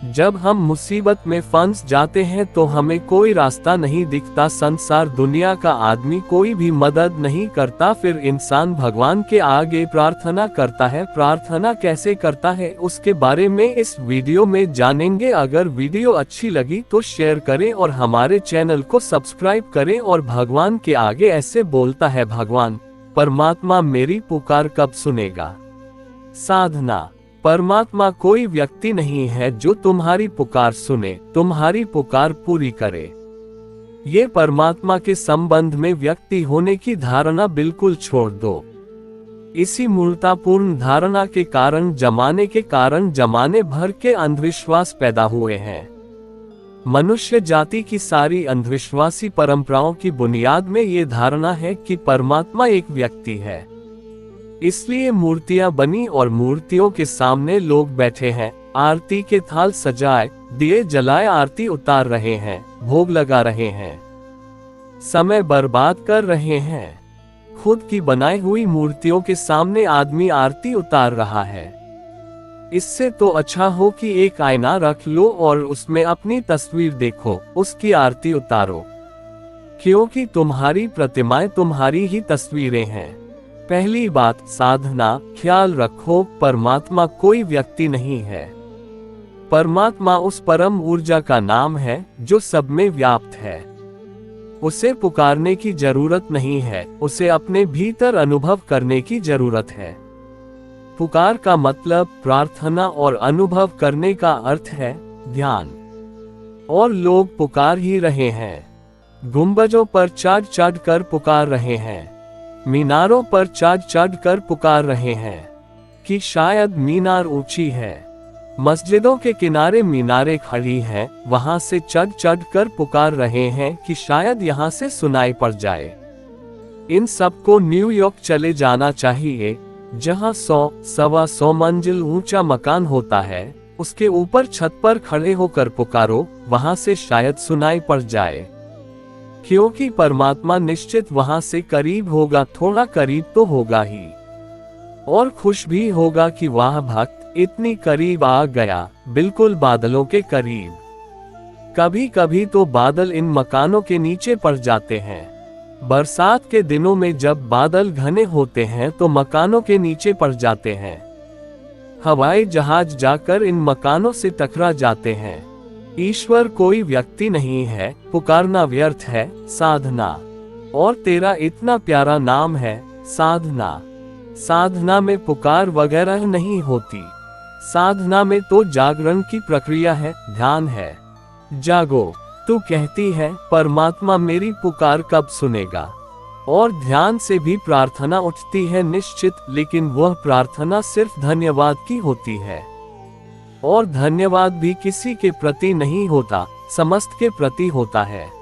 जब हम मुसीबत में फंस जाते हैं तो हमें कोई रास्ता नहीं दिखता, संसार दुनिया का आदमी कोई भी मदद नहीं करता, फिर इंसान भगवान के आगे प्रार्थना करता है। प्रार्थना कैसे करता है उसके बारे में इस वीडियो में जानेंगे। अगर वीडियो अच्छी लगी तो शेयर करें और हमारे चैनल को सब्सक्राइब करें। और भगवान के आगे ऐसे बोलता है, भगवान परमात्मा मेरी पुकार कब सुनेगा। साधना। परमात्मा कोई व्यक्ति नहीं है जो तुम्हारी पुकार सुने, तुम्हारी पुकार पूरी करे। ये परमात्मा के संबंध में व्यक्ति होने की धारणा बिल्कुल छोड़ दो। इसी मूर्खतापूर्ण धारणा के कारण जमाने भर के अंधविश्वास पैदा हुए हैं। मनुष्य जाति की सारी अंधविश्वासी परंपराओं की बुनियाद में ये धारणा है कि परमात्मा एक व्यक्ति है। इसलिए मूर्तियां बनी और मूर्तियों के सामने लोग बैठे हैं, आरती के थाल सजाए, दिए जलाए आरती उतार रहे हैं, भोग लगा रहे हैं, समय बर्बाद कर रहे हैं। खुद की बनाई हुई मूर्तियों के सामने आदमी आरती उतार रहा है। इससे तो अच्छा हो कि एक आईना रख लो और उसमें अपनी तस्वीर देखो, उसकी आरती उतारो, क्योंकि तुम्हारी प्रतिमाएं तुम्हारी ही तस्वीरें हैं। पहली बात, साधना। ख्याल रखो, परमात्मा कोई व्यक्ति नहीं है। परमात्मा उस परम ऊर्जा का नाम है जो सब में व्याप्त है। उसे पुकारने की जरूरत नहीं है, उसे अपने भीतर अनुभव करने की जरूरत है। पुकार का मतलब प्रार्थना और अनुभव करने का अर्थ है ध्यान। और लोग पुकार ही रहे हैं। गुंबजों पर चढ़ कर पुकार रहे हैं, मीनारों पर चढ़ कर पुकार रहे हैं कि शायद मीनार ऊंची है। मस्जिदों के किनारे मीनारें खड़ी हैं, वहां से चढ़ कर पुकार रहे हैं कि शायद यहां से सुनाई पड़ जाए। इन सबको न्यूयॉर्क चले जाना चाहिए, जहां 100-125 मंजिल ऊंचा मकान होता है। उसके ऊपर छत पर खड़े होकर पुकारो, वहां से शायद सुनाई पड़ जाए, क्योंकि परमात्मा निश्चित वहां से करीब होगा, थोड़ा करीब तो होगा ही। और खुश भी होगा कि वाह भक्त इतनी करीब आ गया, बिल्कुल बादलों के करीब। कभी कभी तो बादल इन मकानों के नीचे पड़ जाते हैं। बरसात के दिनों में जब बादल घने होते हैं तो मकानों के नीचे पड़ जाते हैं। हवाई जहाज जाकर इन मकानों से टकरा जाते हैं। ईश्वर कोई व्यक्ति नहीं है, पुकारना व्यर्थ है। साधना। और तेरा इतना प्यारा नाम है साधना। साधना में पुकार वगैरह नहीं होती। साधना में तो जागरण की प्रक्रिया है, ध्यान है। जागो। तू कहती है परमात्मा मेरी पुकार कब सुनेगा, और ध्यान से भी प्रार्थना उठती है निश्चित, लेकिन वह प्रार्थना सिर्फ धन्यवाद की होती है। और धन्यवाद भी किसी के प्रति नहीं होता, समस्त के प्रति होता है।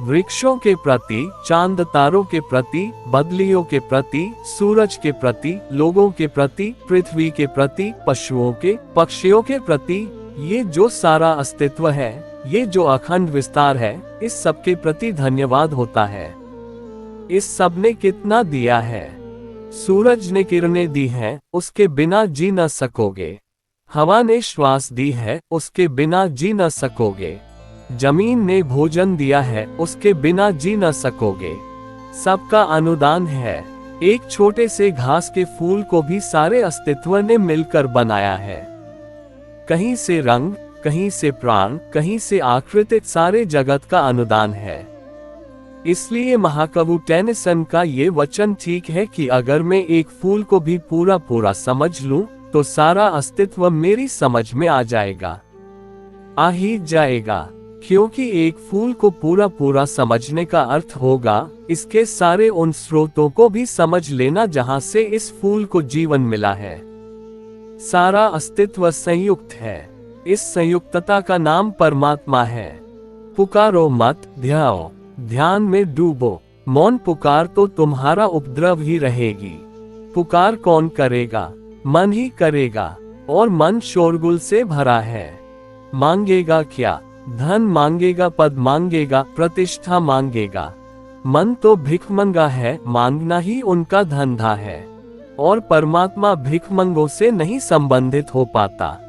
वृक्षों के प्रति, चांद तारों के प्रति, बदलियों के प्रति, सूरज के प्रति, लोगों के प्रति, पृथ्वी के प्रति, पशुओं के, पक्षियों के प्रति, ये जो सारा अस्तित्व है, ये जो अखंड विस्तार है, इस सब के प्रति धन्यवाद होता है। इस सब ने कितना दिया है। सूरज ने किरणें दी हैं, उसके बिना जी न सकोगे। हवा ने श्वास दी है, उसके बिना जी न सकोगे। जमीन ने भोजन दिया है, उसके बिना जी न सकोगे। सबका अनुदान है। एक छोटे से घास के फूल को भी सारे अस्तित्व ने मिलकर बनाया है। कहीं से रंग, कहीं से प्राण, कहीं से आकृति, सारे जगत का अनुदान है। इसलिए महाकवि टेनिसन का ये वचन ठीक है कि अगर मैं एक फूल को भी पूरा समझ लूं, तो सारा अस्तित्व मेरी समझ में आ जाएगा, आ ही जाएगा। क्योंकि एक फूल को पूरा समझने का अर्थ होगा इसके सारे उन स्रोतों को भी समझ लेना जहां से इस फूल को जीवन मिला है। सारा अस्तित्व संयुक्त है। इस संयुक्तता का नाम परमात्मा है। पुकारो मत, ध्याओ। ध्यान में डूबो। मौन पुकार तो तुम्हारा उपद्रव ही रहेगी। पुकार कौन करेगा? मन ही करेगा। और मन शोरगुल से भरा है। मांगेगा क्या? धन मांगेगा, पद मांगेगा, प्रतिष्ठा मांगेगा। मन तो भिखमंगा है, मांगना ही उनका धंधा है। और परमात्मा भिखमंगों से नहीं संबंधित हो पाता।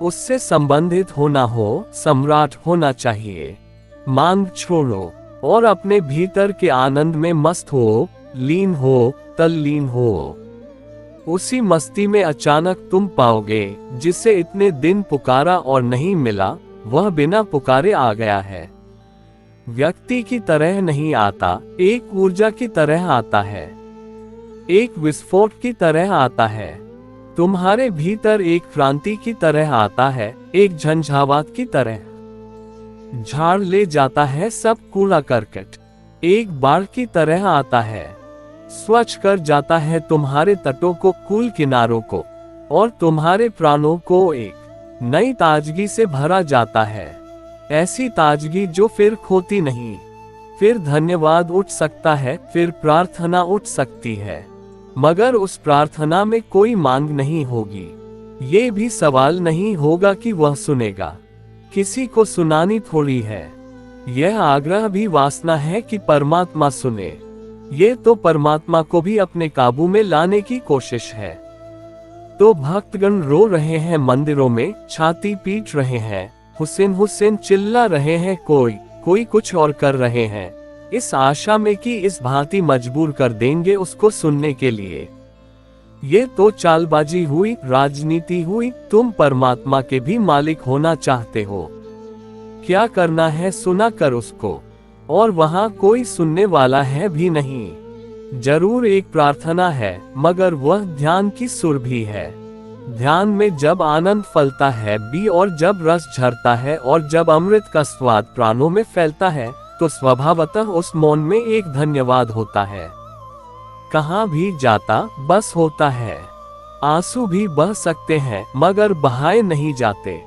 उससे संबंधित होना हो, सम्राट होना चाहिए। मांग छोड़ो और अपने भीतर के आनंद में मस्त हो, लीन हो, तल्लीन हो। उसी मस्ती में अचानक तुम पाओगे जिसे इतने दिन पुकारा और नहीं मिला, वह बिना पुकारे आ गया है। व्यक्ति की तरह नहीं आता, एक ऊर्जा की तरह आता है, एक विस्फोट की तरह आता है। तुम्हारे भीतर एक क्रांति की तरह आता है, एक झंझावात की तरह झाड़ ले जाता है सब कूड़ा करकट। एक बाढ़ की तरह आता है, स्वच्छ कर जाता है तुम्हारे तटों को, कूल किनारों को, और तुम्हारे प्राणों को एक नई ताजगी से भरा जाता है। ऐसी ताजगी जो फिर खोती नहीं। फिर धन्यवाद उठ सकता है, फिर प्रार्थना उठ सकती है, मगर उस प्रार्थना में कोई मांग नहीं होगी। ये भी सवाल नहीं होगा कि वह सुनेगा, किसी को सुनानी थोड़ी है। यह आग्रह भी वासना है कि परमात्मा सुने। ये तो परमात्मा को भी अपने काबू में लाने की कोशिश है। तो भक्तगण रो रहे हैं मंदिरों में, छाती पीट रहे हैं, हुसैन हुसैन चिल्ला रहे हैं, कोई कुछ और कर रहे हैं, इस आशा में कि इस भांति मजबूर कर देंगे उसको सुनने के लिए। ये तो चालबाजी हुई, राजनीति हुई। तुम परमात्मा के भी मालिक होना चाहते हो, क्या करना है सुना कर उसको, और वहां कोई सुनने वाला है भी नहीं। जरूर एक प्रार्थना है, मगर वह ध्यान की सुर भी है। ध्यान में जब आनंद फलता है भी, और जब रस झरता है, और जब अमृत का स्वाद प्राणों में फैलता है, तो स्वभावतः उस मौन में एक धन्यवाद होता है। कहाँ भी जाता बस होता है। आंसू भी बह सकते हैं, मगर बहाए नहीं जाते,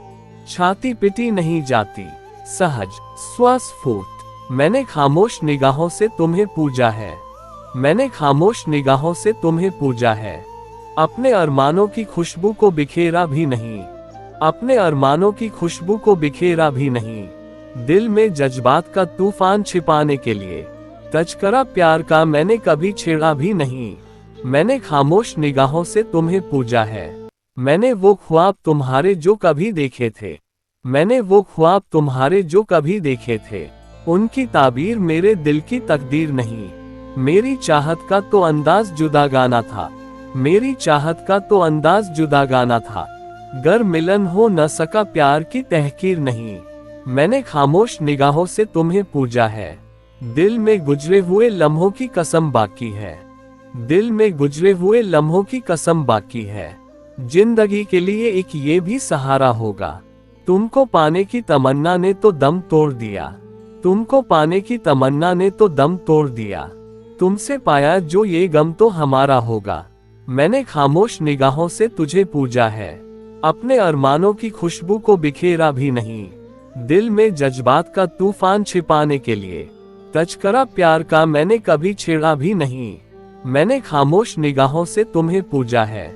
छाती पिटी नहीं जाती, सहज स्वस्फूर्त। मैंने खामोश निगाहों से तुम्हें पूजा है, मैंने खामोश निगाहों से तुम्हें पूजा है। अपने अरमानों की खुशबू को बिखेरा भी नहीं, अपने अरमानों की खुशबू को बिखेरा भी नहीं। दिल में जज्बात का तूफान छिपाने के लिए तस्करा प्यार का मैंने कभी छेड़ा भी नहीं। मैंने खामोश निगाहों से तुम्हें पूजा है। मैंने वो ख्वाब तुम्हारे जो कभी देखे थे, मैंने वो ख्वाब तुम्हारे जो कभी देखे थे, उनकी ताबीर मेरे दिल की तकदीर नहीं। मेरी चाहत का तो अंदाज जुदा गाना था, मेरी चाहत का तो अंदाज जुदा गाना था। गर मिलन हो न सका प्यार की तहकीर नहीं। मैंने खामोश निगाहों से तुम्हें पूजा है। दिल में गुजरे हुए लम्हों की कसम बाकी है, दिल में गुजरे हुए लम्हों की कसम बाकी है। जिंदगी के लिए एक ये भी सहारा होगा। तुमको पाने की तमन्ना ने तो दम तोड़ दिया, तुमको पाने की तमन्ना ने तो दम तोड़ दिया। तुमसे पाया जो ये गम तो हमारा होगा। मैंने खामोश निगाहों से तुझे पूजा है, अपने अरमानों की खुशबू को बिखेरा भी नहीं। दिल में जज्बात का तूफान छिपाने के लिए तस्करा प्यार का मैंने कभी छेड़ा भी नहीं। मैंने खामोश निगाहों से तुम्हें पूजा है।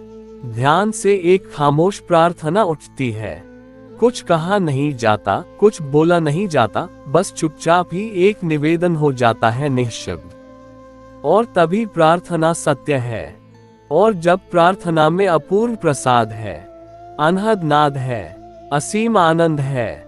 ध्यान से एक खामोश प्रार्थना उठती है। कुछ कहा नहीं जाता, कुछ बोला नहीं जाता, बस चुपचाप ही एक निवेदन हो जाता है निःशब्द। और तभी प्रार्थना सत्य है। और जब प्रार्थना में अपूर्व प्रसाद है, अनहद नाद है, असीम आनंद है,